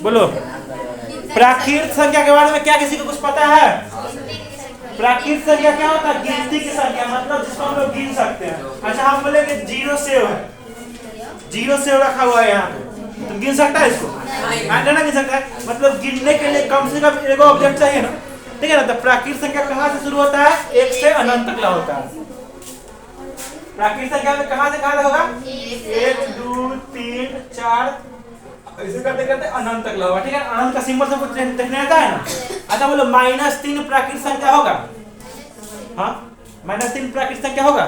बोलो प्राकृत संख्या के बारे में क्या किसी को कुछ पता है? प्राकृत संख्या क्या होता है? गिनती की संख्या, मतलब जिसको हम लोग गिन सकते हैं। अच्छा हम बोलेंगे जीरो सेव है, जीरो सेव रखा हुआ है यहाँ पे, तो गिन सकता है इसको? नहीं गिन सकता है। मतलब गिनने के लिए कम से कम एक ऑब्जेक्ट चाहिए ना, ठीक है ना। तो प्राकृत संख्या कहाँ से शुरू होता है? 1 से अनंत तक होता है। प्राकृत संख्या में कहाँ से कहाँ तक होगा? 1 2 3 4 ऐसे करते करते अनंत तक होगा, ठीक है। अनंत का सिंबल सबको देखने आता है ना। अच्छा बोलो -3 प्राकृत संख्या होगा? हाँ -3 प्राकृत संख्या होगा?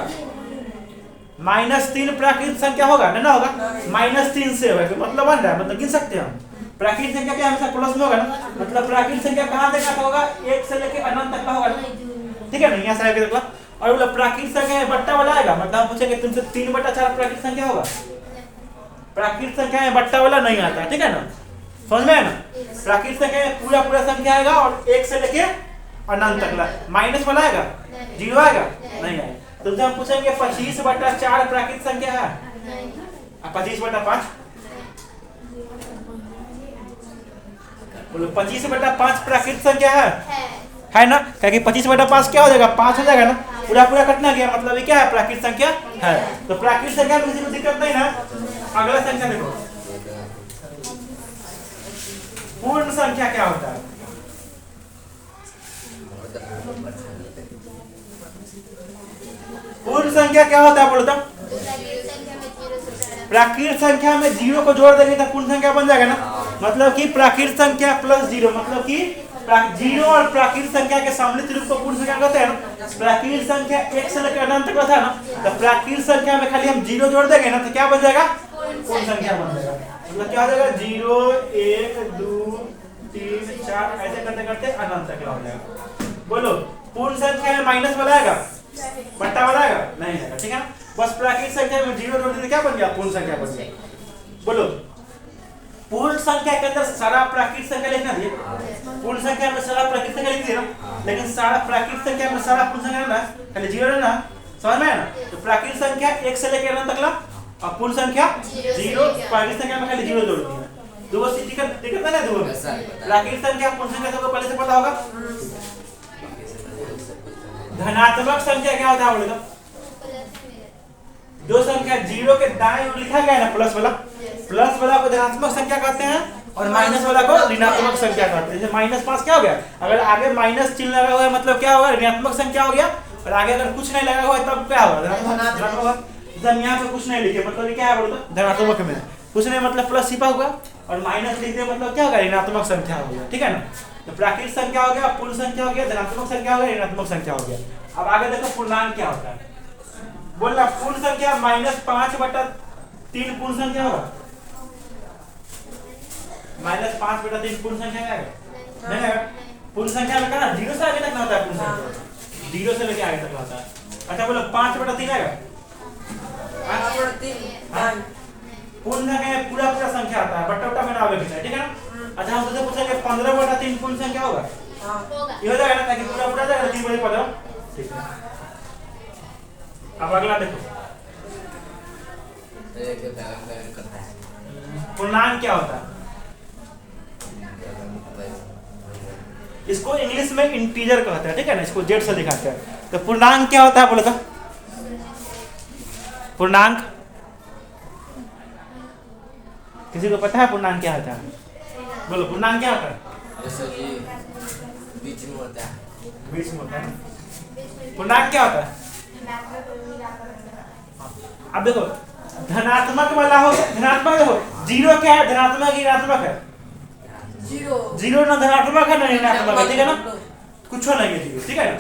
-3 प्राकृत संख्या होगा ना होगा? -3 से है मतलब बन रहा है, मतलब गिन सकते हैं हम। प्राकृत संख्या क्या हमेशा प्लस में होगा ना, मतलब प्राकृत संख्या कहाँ से कहाँ होगा? 1 से लेके अनंत तक होगा, ठीक है ना। यहाँ से आगे देखला। और बोला प्राकृत संख्या बट्टा वाला आएगा, मतलब हम पूछेंगे तुमसे 3/4 प्राकृत संख्या होगा? प्राकृत संख्या में बट्टा वाला नहीं आता, ठीक है ना, समझ में है ना। प्राकृत संख्या में पूरा पूरा संख्या आएगा और 1 से लेके अनंत तक। माइनस वाला आएगा? 0 आएगा? नहीं आएगा। तुमसे हम पूछेंगे 25/4 प्राकृत संख्या है? 25/5 बोलो 25/5 प्राकृत संख्या है ना। क्या 25/5 क्या हो जाएगा? 5 हो जाएगा ना। पूरा पूरा कटना गया, मतलब ये क्या है? प्राकृत संख्या है। तो प्राकृत संख्या में किसी को दिक्कत नहीं ना। अगला संख्या देखो, पूर्ण संख्या क्या होता है? पूर्ण संख्या क्या होता है बोलो तो? प्राकृत संख्या में 0 को जोड़ देंगे तो पूर्ण संख्या बन जाएगा ना। मतलब कि प्राकृत संख्या प्लस 0, मतलब कि 0 और प्राकृत संख्या के सम्मिलित रूप को पूर्ण संख्या कहते हैं ना। प्राकृत संख्या 1 से लेकर अनंत तक था ना, तो प्राकृत संख्या में खाली हम 0 जोड़ देंगे ना, तो क्या बन जाएगा? पूर्ण संख्या बन जाएगा। मतलब क्या हो जाएगा? 0 1 2 3 4 ऐसे करते करते अनंत तक हो जाएगा। बोलो पूर्ण संख्या में माइनस वाला आएगा? बट्टा वाला आएगा? नहीं आएगा, ठीक है ना। बस प्राकृत संख्या में 0 जोड़ देते क्या बन गया? पूर्ण संख्या बन गया। बोलो पूर्ण संख्या के अंदर सारा प्राकृत संख्या लिखना दिए, पूर्ण संख्या में सारा प्राकृत संख्या लिख दिए ना, लेकिन सारा प्राकृत संख्या में सारा पूर्ण संख्या ना खाली 0 ना, समझ में है ना। तो प्राकृत संख्या 1 से लेकर अनंत तक ला, और पूर्ण संख्या 0, प्राकृत संख्या में खाली 0 जोड़ दिया। दो दिक्कत है ना, दो प्राकृत संख्या पूर्ण संख्या सबको पहले से पता होगा। धनात्मक संख्या क्या होता है बोले तो? जो संख्या 0 के दाएं ओर लिखा गया है ना प्लस वाला को धनात्मक संख्या कहते हैं, और माइनस वाला को ऋणात्मक संख्या कहते हैं। जैसे -5 क्या हो गया? अगर आगे माइनस चिन्ह लगा हुआ है मतलब क्या होगा? ऋणात्मक संख्या हो गया। और आगे अगर कुछ नहीं लगा हुआ है तब क्या होगा? धनात्मक होगा। जब यहाँ पे कुछ नहीं लिखे मतलब क्या है बोलो तो? धनात्मक में कुछ नहीं मतलब प्लस छिपा हुआ, और माइनस लिखते मतलब क्या होगा? ऋणात्मक संख्या हो गया, ठीक है ना। तो प्राकृत संख्या हो गया, पूर्ण संख्या हो गया, धनात्मक संख्या हो गया, ऋणात्मक संख्या हो गया। अब आगे देखो पूर्णांक क्या होता है। बोलना पूर्ण संख्या -5/3 पूर्ण संख्या होगा? -5/3 पूर्ण संख्या है? नहीं है। पूर्ण संख्या में क्या 0 से आगे तक ना होता है? पूर्ण संख्या 0 से लेके आगे तक होता है। अच्छा बोलो 5/3 आएगा? 5/3 पूर्ण संख्या में पूरा पूरा संख्या आता है, बट्टा में ना आवे, ठीक है ना। अच्छा हम तुझसे पूछेंगे 15/3 पूर्ण संख्या होगा? ये हो जाएगा ना, ताकि पूरा पूरा जाएगा 3/15, ठीक है। अब अगला देखो पूर्णांक क्या होता है? इसको इंग्लिश में इंटीजर कहते हैं, ठीक है ना, इसको जेड से दिखाते हैं। तो पूर्णांक क्या होता है बोलो तो? पूर्णांक किसी को पता है पूर्णांक क्या होता है? बोलो पूर्णांक क्या होता है? बीच में होता है। बीच में होता है। पूर्णांक क्या होता है? अब देखो धनात्मक वाला हो, धनात्मक देखो 0 क्या है? धनात्मक ऋणात्मक है? 0 ना धनात्मक है ना ऋणात्मक है, ठीक है ना। कुछ नहीं है 0, ठीक है ना।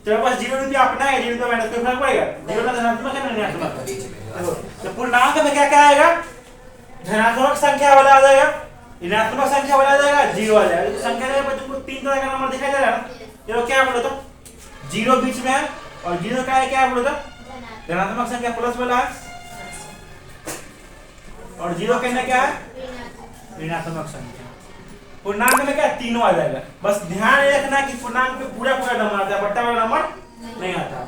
तेरे पास 0 रुपया अपना है, 0 रुपया माइनस कोई फर्क पड़ेगा? 0 ना धनात्मक है ना ऋणात्मक है। देखो तो पूर्णांक में क्या क्या आएगा? धनात्मक संख्या वाला आ जाएगा, ऋणात्मक संख्या वाला आ जाएगा, 0 आ जाएगा। संख्या में तुमको 3 तरह का नंबर दिखाई दे रहा है ना। ये क्या बोलो तो? 0 बीच में है, और 0 का है क्या बोलो तो? धनात्मक संख्या प्लस वाला है, और 0 कहना क्या है? ऋणात्मक संख्या। पूर्णांक में क्या तीनों आ जाएगा। बस ध्यान रखना कि पूर्णांक में पूरा पूरा नंबर आता है, बट्टा वाला नंबर नहीं आता।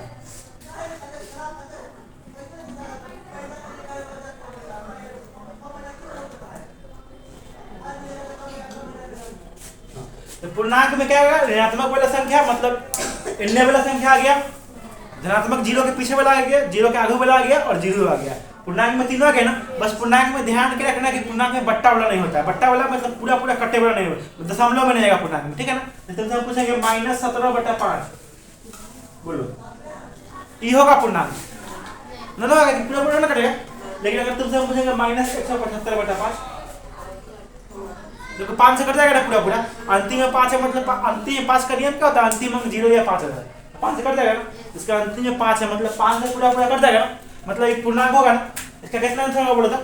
तो पूर्णांक में क्या होगा, ऋणात्मक वाला संख्या मतलब इनने वाला संख्या आ गया, धनात्मक जीरो के पीछे वाला आ गया, जीरो के आगे वाला आ गया और जीरो आ गया। पूर्णांक में तीनों आ गए ना। बस पूर्णांक में ध्यान के रखना कि पूर्णांक में बट्टा वाला नहीं होता है। बट्टा वाला मतलब पूरा पूरा कट्टे वाला नहीं होता, दशमलव में नहीं आएगा पूर्णांक में, ठीक है ना। तो तुमसे हम पूछेंगे -17/5 बोलो, ये होगा पूर्णांक ना होगा कि पूरा पूरा ना कटेगा। लेकिन अगर तुमसे हम पूछेंगे -175/5 देखो 5 से कट जाएगा ना पूरा पूरा, अंतिम में 5 है मतलब अंतिम में 5 का नियम क्या होता है, अंतिम में 0 या 5 होता है, 5 से कट जाएगा ना। इसका अंतिम में 5 है मतलब 5 से पूरा पूरा कट जाएगा ना, मतलब एक पूर्णांक होगा ना। इसका कितना आंसर होगा बोलो तो,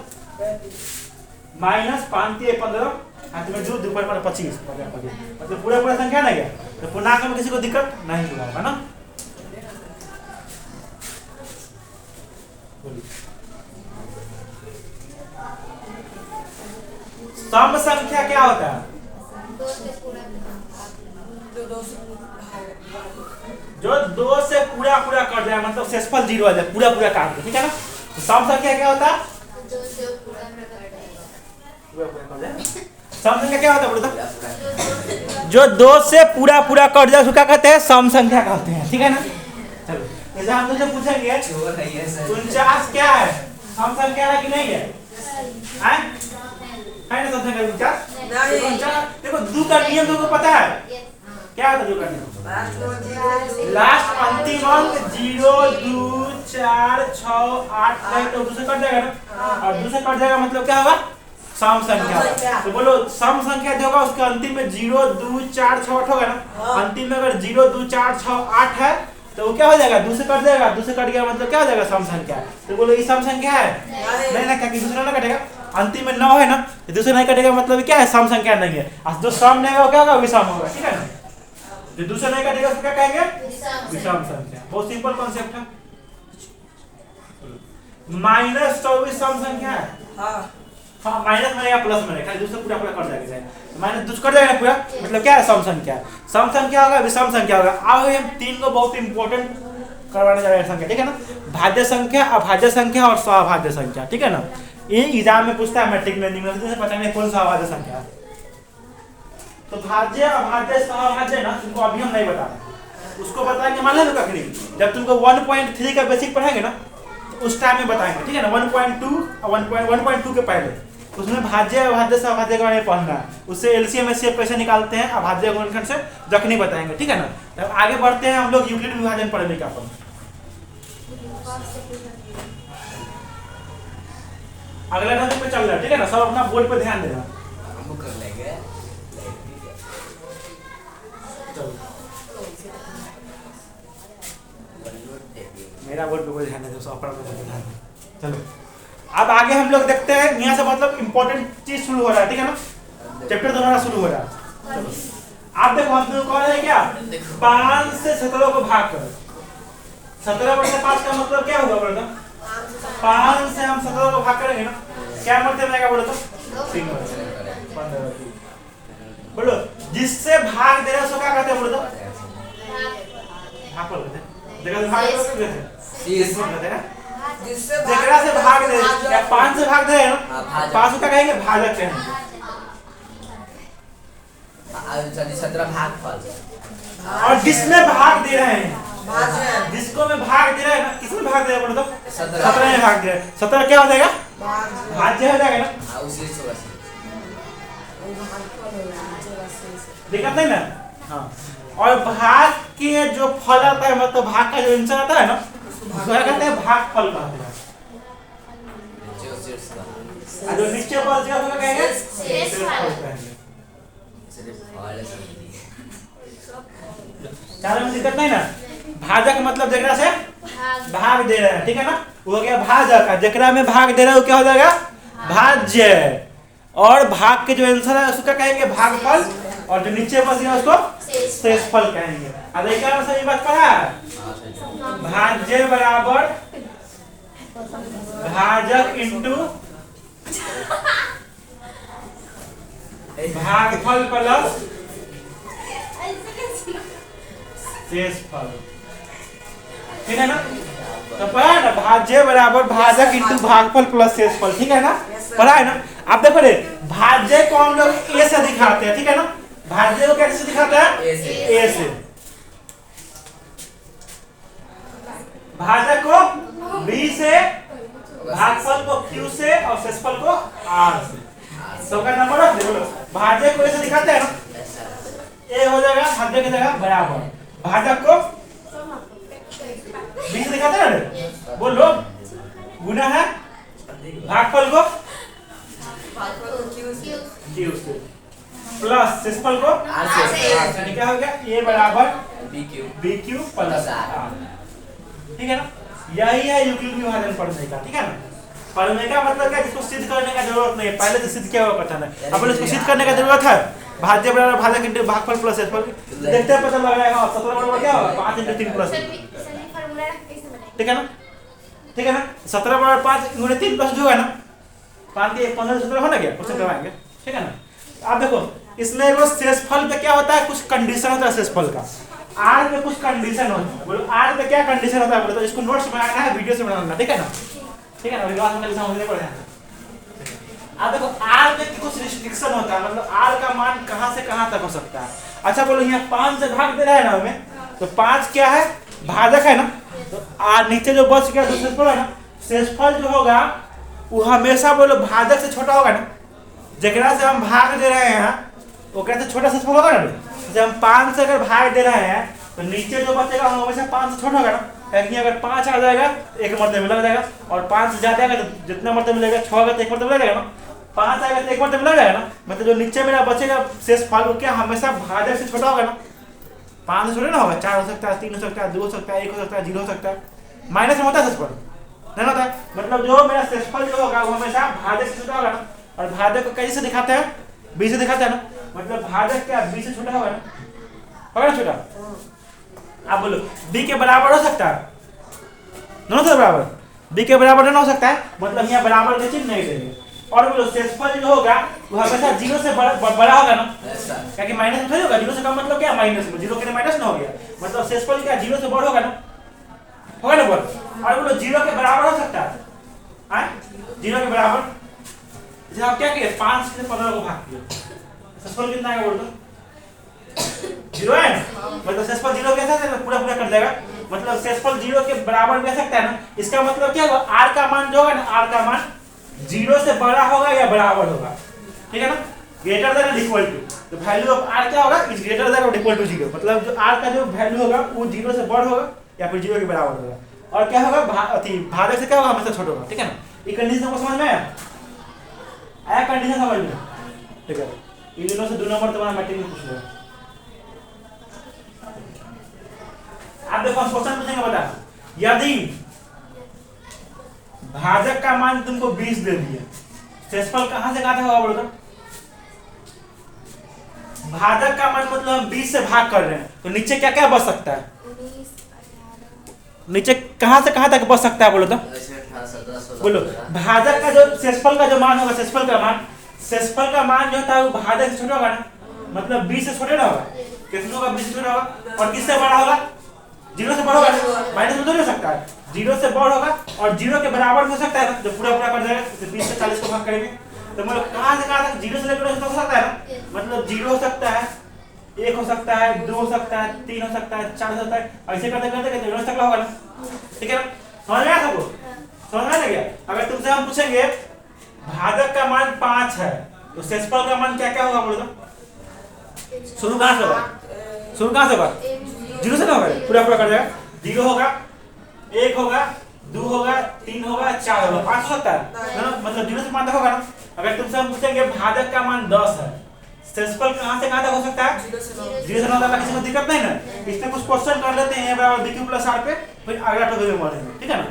-5×3=15 अंत में 2 2 पर 25 मतलब पूरा पूरा संख्या ना गया, तो पूर्णांक में किसी को दिक्कत नहीं होगा ना। सम संख्या क्या होता है, जो 2 से पूरा पूरा कट जाए मतलब शेषफल 0 आ जाए, पूरा पूरा काट दे, ठीक है ना। तो सम संख्या क्या होता है, सम संख्या क्या होता है बोलो तो, जो 2 से पूरा पूरा कट जाए उसको क्या कहते हैं, सम संख्या कहते हैं, ठीक है ना। चलो जैसे हम तुमसे पूछेंगे 49 क्या है, सम संख्या है कि नहीं है, है ना सम संख्या 49। देखो 2 का नियम तुमको पता है क्या होता है, 2 का नियम लास्ट अंतिम अंक 0 2 4 6 8 है, तो 2 से कट जाएगा ना, और 2 से कट जाएगा मतलब क्या होगा, सम संख्या। तो बोलो सम संख्या जो होगा उसके अंतिम में 0 2 4 6 8 होगा ना, अंतिम में अगर 0 2 4 6 8 है तो वो क्या हो जाएगा, 2 से कट जाएगा, 2 से कट गया मतलब क्या हो जाएगा, सम संख्या। तो बोलो ये सम संख्या है नहीं ना, क्या कि दूसरा ना कटेगा, अंतिम में 9 है ना, तो दूसरा नहीं कटेगा मतलब क्या है, सम संख्या नहीं है। और जो सम नहीं होगा क्या होगा, विषम होगा, ठीक है ना। जो दूसरा नहीं कटेगा उसको क्या कहेंगे, विषम संख्या। बहुत सिंपल कॉन्सेप्ट है। -24 सम संख्या है, हाँ माइनस बनेगा प्लस बनेगा, खाली दूसरा पूरा पूरा कट जाएगा, माइनस दूसरा कट जाएगा पूरा मतलब क्या है, सम संख्या। सम संख्या होगा विषम संख्या होगा। अब हम 3 को बहुत इंपॉर्टेंट करवाने जा रहे हैं संख्या, ठीक है ना। भाज्य संख्या, अभाज्य संख्या और सभाज्य संख्या, ठीक है ना। ये एग्जाम में पूछता है मैट्रिक में, निम्नलिखित में से पता नहीं कौन सा अभाज्य संख्या है। तो भाज्य अभाज्य सभाज्य ना तुमको अभी हम नहीं बता रहे, उसको बताएंगे मान लो कखनी जब तुमको 1.3 का बेसिक पढ़ाएंगे ना उस टाइम में बताएंगे, ठीक है ना। 1.2 और 1.2 के पहले उसमें भाज्य अभाज्य सभाज्य के बारे में पढ़ना है, उससे एलसीएम एचसीएफ कैसे निकालते हैं अभाज्य गुणनखंड से जखनी बताएंगे, ठीक है ना। तब आगे बढ़ते हैं हम लोग यूक्लिड विभाजन पढ़ने का अपन अगला टॉपिक पे चल रहा है, ठीक है ना। सब अपना बोर्ड पे ध्यान देना, हम कर लेंगे। मेरा बोर्ड पे कोई ध्यान नहीं, सब अपना ध्यान दे। चलो अब आगे हम लोग देखते हैं, यहाँ से मतलब इंपॉर्टेंट चीज शुरू हो रहा है, ठीक है ना। चैप्टर दोबारा शुरू हो रहा है। चलो आप देखो हम लोग कह रहे हैं क्या, 5 से 17 को भाग करो। 17/5 का मतलब क्या होगा बोलो तो, 5 से हम 17 को भाग करेंगे ना, क्या मतलब आएगा बोलो तो, 15 बोलो। जिससे भाग दे रहे उसको क्या कहते हैं बोलो तो, भागफल कहते हैं। देखो भाग कहते हैं जेकरा से भाग दे, या 5 से भाग दे रहे हैं ना, 5 को क्या कहेंगे, भाजक कहेंगे। 17 भागफल। और जिसमें भाग दे रहे हैं, जिसको में भाग दे रहे हैं ना, किसमें भाग दे रहे हैं बोलो तो, 17 में भाग दे रहे हैं। 17 क्या हो जाएगा, भाज्य हो जाएगा ना, उसी से दिक्कत नहीं ना। हाँ और भाग के जो फल आता है मतलब भाग का जो आंसर आता है ना उसको कहते हैं भागफल कहते हैं। जो नीचे पर जो होगा कहेंगे शेषफल कहेंगे। चारों में दिक्कत नहीं ना। भाजक मतलब जेकरा से भाग दे रहे हैं, ठीक है ना, वो हो गया भाजक। जेकरा में भाग दे रहे हो क्या हो जाएगा, भाज्य। और भाग के जो आंसर है उसको क्या कहेंगे, भागफल। और जो नीचे बच गया उसको शेषफल कहेंगे। अब देखिए हम सही बात पढ़ा है, भाज्य बराबर भाजक इंटू भागफल प्लस शेषफल, ठीक है ना। तो पढ़ा है ना, भाज्य बराबर भाजक इंटू भागफल प्लस शेषफल, ठीक है ना, पढ़ा है ना। आप देखो रे, भाज्य को हम लोग ए से दिखाते हैं, ठीक है ना। भाज्य को कैसे दिखाते हैं? ए से। भाजक को बी से, भागफल को क्यू से और शेषफल को आर से। सबका नंबर रख दे। बोलो भाजक को ऐसे दिखाते हैं ना, ए हो जाएगा भाज्य की जगह बराबर, भाजक को बी से दिखाते हैं ना, बोलो गुना है, भागफल को क्यू से प्लस शेषफल को आर से। क्या हो गया? ए बराबर बी क्यू प्लस आर। ठीक है ना? यही है यूक्लिड विभाजन पढ़ने का। ठीक है ना? पढ़ने का मतलब क्या, इसको सिद्ध करने का जरूरत नहीं है, पहले से सिद्ध किया हुआ पता नहीं, अब इसको सिद्ध करने का जरूरत है। भाज्य बराबर भाजक इंटू भागफल प्लस शेषफल, देखते हैं पता लग जाएगा। 17 बराबर क्या होगा? 5 इंटू 3 प्लस, ठीक है ना? ठीक है ना? 17 बराबर 5 गुणे 3 प्लस जो है ना 5 के 15 17 हो ना गया, उससे करवाएंगे। ठीक है ना? अब देखो इसमें एगो शेषफल पे क्या होता है, कुछ कंडीशन होता है शेषफल का। आर पे कुछ कंडीशन होता है। बोलो आर पे क्या कंडीशन होता है? बोलो तो इसको नोट्स बनाना है, वीडियो से बनाना, ठीक है ना? ठीक है ना? विकास में समझने पड़ेगा। अब देखो आर पे कुछ रिस्ट्रिक्शन होता है, मतलब आर का मान कहां से कहां तक हो सकता है। अच्छा बोलो यहाँ 5 से भाग दे रहा है ना हमें, तो 5 क्या है? भाजक है ना, तो आर नीचे जो बच गया शेषफल है ना, शेषफल जो होगा वो हमेशा बोलो भाजक से छोटा होगा ना, जकरा से हम भाग दे रहे हैं वो कैसे छोटा शेषफल होगा ना। जब हम 5 से अगर भाग दे रहे हैं तो नीचे जो बचेगा वो हमेशा 5 से छोटा होगा ना, यानी अगर 5 आ जाएगा एक मर्तबे में लग जाएगा, और 5 से ज्यादा आएगा तो जितना मर्तबे मिलेगा, 6 आएगा तो एक मर्तबे लग जाएगा ना, 5 आएगा तो एक मर्तबे लग जाएगा ना, मतलब जो नीचे मेरा बचेगा शेषफल वो क्या हमेशा भाजक से छोटा होगा ना। 5 से छोटा ना होगा, 4 हो सकता है, 3 हो सकता है, 2 हो सकता है, 1 हो सकता है, 0 हो सकता है, माइनस में होता है शेषफल नहीं होता है। मतलब जो मेरा शेषफल जो होगा वो हमेशा भाजक से छोटा होगा ना, और भाजक को कैसे दिखाते हैं? बी से दिखाते हैं ना, मतलब भाजक क्या बी से छोटा होगा ना, होगा ना छोटा। आप बोलो बी के बराबर हो सकता है? दोनों से बराबर, बी के बराबर नहीं हो सकता है, मतलब यहाँ बराबर का चिन्ह नहीं देंगे। और बोलो शेषफल जो होगा वो हमेशा 0 से बड़ा होगा ना, क्योंकि माइनस में थोड़ी होगा, 0 से कम मतलब क्या माइनस में, 0 के माइनस ना हो गया, मतलब शेषफल क्या 0 से बड़ा होगा ना, होगा ना बोल। और बोलो 0 के बराबर हो सकता है? 0 के बराबर जब आप क्या किए 5 से 15 को भाग किए, शेषफल कितना आएगा बोल दो? 0 है ना, मतलब शेषफल 0 कैसा है पूरा पूरा कर देगा, मतलब शेषफल 0 के बराबर भी आ सकता है ना। इसका मतलब क्या होगा? आर का मान जो होगा ना, आर का मान 0 से बड़ा होगा या बराबर होगा, ठीक है ना? ग्रेटर देन और इक्वल टू, तो वैल्यू ऑफ आर क्या होगा? इज ग्रेटर देन और इक्वल टू 0, मतलब जो आर का जो वैल्यू होगा वो 0 से बड़ा होगा या फिर 0 के बराबर होगा। और क्या होगा? भाजक से क्या होगा? हमेशा छोटा होगा, ठीक है ना? ये कंडीशन को समझ में आया कंडीशन समझ में, ठीक है? इन दोनों से 2 नंबर तुम्हारा मैट्रिक में पूछ लेगा। आप देखो क्वेश्चन पूछेंगे, बता यदि भाजक का मान तुमको 20 दे दिया, शेषफल कहां से कहां तक होगा बोलो तो? भाजक का मान मतलब हम 20 से भाग कर रहे हैं, तो नीचे क्या क्या बच सकता है? नीचे कहां से कहां तक बच सकता है बोलो तो? बोलो भाजक का जो शेषफल का जो मान होगा, शेषफल का मान जो होता है वो भाजक से छोटा होगा ना, मतलब 20 से छोटा ना होगा, कितना होगा? 20 से छोटा होगा। और किससे बड़ा होगा? 0 से बड़ा होगा, माइनस में तो नहीं हो सकता है, 0 से बड़ा होगा और 0 के बराबर हो सकता है, जो पूरा पूरा कर देगा, तो 20 से 40 को भाग करेंगे, तो मतलब कहां से कहां तक 0 से लेकर हो सकता है ना, मतलब 0 हो सकता है, 1 हो सकता है, 2 हो सकता है, 3 हो सकता है, 4 हो सकता है, ऐसे करते करते करते 0 तक होगा ना, ठीक है ना? समझ में आया सबको? समझ में आ गया? अगर तुमसे हम पूछेंगे भाजक का मान 5 है तो शेषफल का मान क्या क्या होगा बोलो तो? शुरू कहां से होगा? शुरू कहां से होगा? 0 से ना होगा, पूरा पूरा कर देगा, 0 होगा, 1 होगा, 2 होगा, 3 होगा, 4 होगा, 5 हो सकता है ना, मतलब 0 से 5 तक होगा ना। अगर तुमसे हम पूछेंगे भाजक का मान 10 है, शेषफल कहां से कहां तक हो सकता है? 0 से 9 तक, किसी को दिक्कत नहीं ना। इसमें कुछ क्वेश्चन कर लेते हैं बराबर bq + r पे, फिर अगला टॉपिक में बढ़ेंगे, ठीक है ना?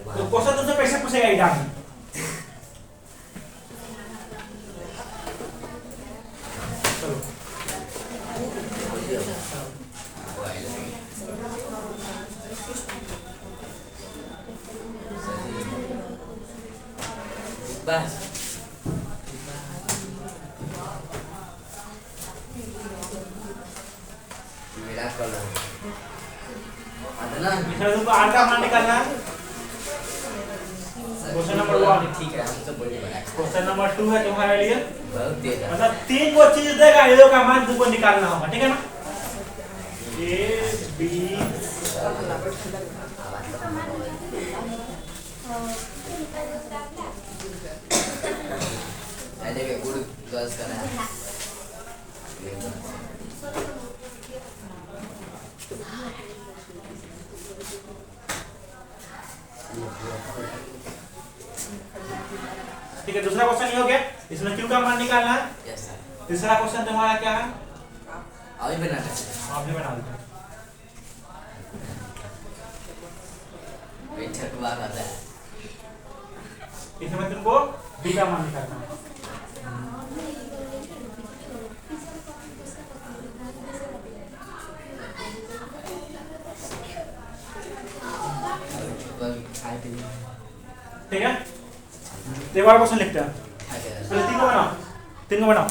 तो क्वेश्चन तुमसे कैसे पूछेगा एग्जाम में? बस मेरा कलर है ना? इसमें तुमको आर का मान निकालना है। क्वेश्चन नंबर 1 ठीक है, हम तो बोलिए बड़ा। क्वेश्चन नंबर 2 है तुम्हारे लिए। बहुत तेज है। मतलब 3 को चीज देगा, ये का मान तुमको निकालना होगा, ठीक है ना? ए बी देखिए गुड गर्ल्स का है। ठीक है, दूसरा क्वेश्चन ये हो गया। इसमें क्यू का मान निकालना है। Yes sir. तीसरा क्वेश्चन तुम्हारा क्या है? अभी बनाना है। आप भी बना दो। बैठक बात आता है। इसमें तुमको बी का मान निकालना है। ठीक है, एक बार क्वेश्चन लिखते हैं। पहले 3 को बनाओ, 3 को बनाओ।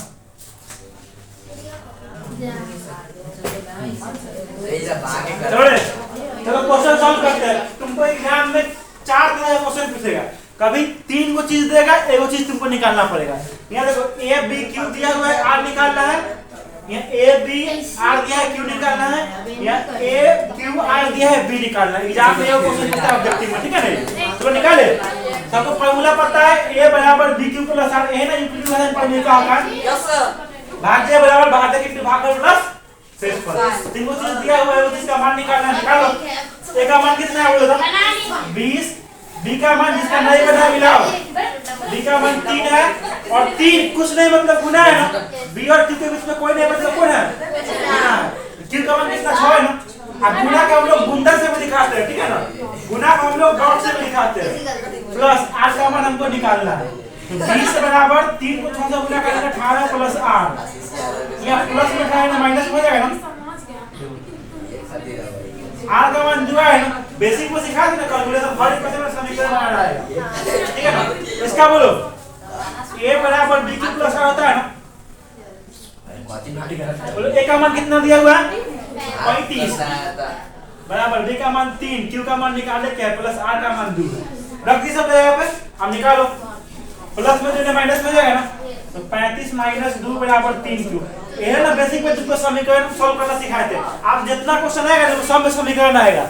चलो क्वेश्चन सॉल्व करते हैं। तुमको एग्जाम में 4 तरह का क्वेश्चन पूछेगा। कभी 3 को चीज देगा, एगो चीज तुमको निकालना पड़ेगा। यहाँ देखो ए बी क्यू दिया हुआ है, आर निकालना है। यहाँ ए बी आर दिया है, क्यू निकालना है। यहाँ ए क्यू आर दिया है, बी निकालना है। एग्जाम में ये क्वेश्चन पूछता है ऑब्जेक्टिव में, ठीक है ना? तो निकाले। सबको फार्मूला पता है, ए बराबर बी क्यू प्लस आर। ए ना यूक्लिड मेथड पढ़ने का होगा। Yes sir. भाज्य बराबर भाज्य के भागफल प्लस शेषफल। 3 को चीज दिया हुआ है, उस चीज का मान निकालना है। निकालो। ए का मान कितना है बोलो तो? 20। बी का मान जिसका नहीं बना मिलाओ। बी का मान 3 है और 3 कुछ नहीं मतलब गुना है ना। बी और क्यू के बीच में कोई नहीं मतलब कौन है? गुना है। क्यू का मान कितना 6 है ना। अब गुना का हम लोग गुंडा से भी दिखाते हैं, ठीक है ना? गुना को हम लोग डॉट से भी दिखाते हैं। प्लस आर का मान हमको निकालना है। 20 बराबर 3 को 6 से गुना करेंगे, 18 प्लस आर। या प्लस में खाएंगे माइनस हो जाएगा ना। आर का मान जो है ना, बेसिक में सिखा देना, कैलकुलेशन हर एक क्वेश्चन में समीकरण बनाना है, ठीक है ना? इसका बोलो a बराबर b क्यू प्लस आर होता है ना। ठीक है, बोलो a का मान कितना दिया हुआ है? 35 बराबर b का मान 3, q का मान निकाले क्या है? प्लस r का मान 2। रख दी सब जगह पे। अब निकालो। प्लस में जो माइनस में जाएगा ना, तो 35 माइनस 2 बराबर 3q। ये है ना बेसिक में तुमको समीकरण सॉल्व करना सिखाए थे। आप जितना क्वेश्चन आएगा ना सब में समीकरण आएगा।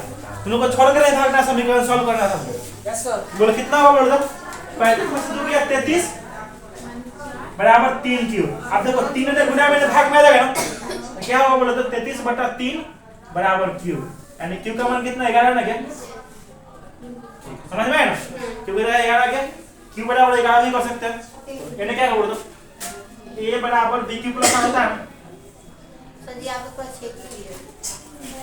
तुम लोग को छोड़ कर नहीं भागना, समीकरण सॉल्व करना सबको। Yes sir. बोलो कितना होगा बोलो तो? 35 में से 2 गया 33 बराबर 3q। अब देखो 3 ने गुना में भाग में आ जाएगा ना, तो क्या होगा बोलो तो? 33/3 बराबर q। यानी q का मान कितना? 11 ना क्या? समझ में आया ना? q बराबर 11 क्या? q बराबर 11 भी कर सकते हैं। यानी क्या बोलो तो? a बराबर b क्यू प्लस आर होता है। सर जी आपके पास 6 की है।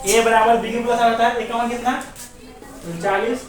a बराबर b क्यू प्लस आर होता है। a का मान कितना? 39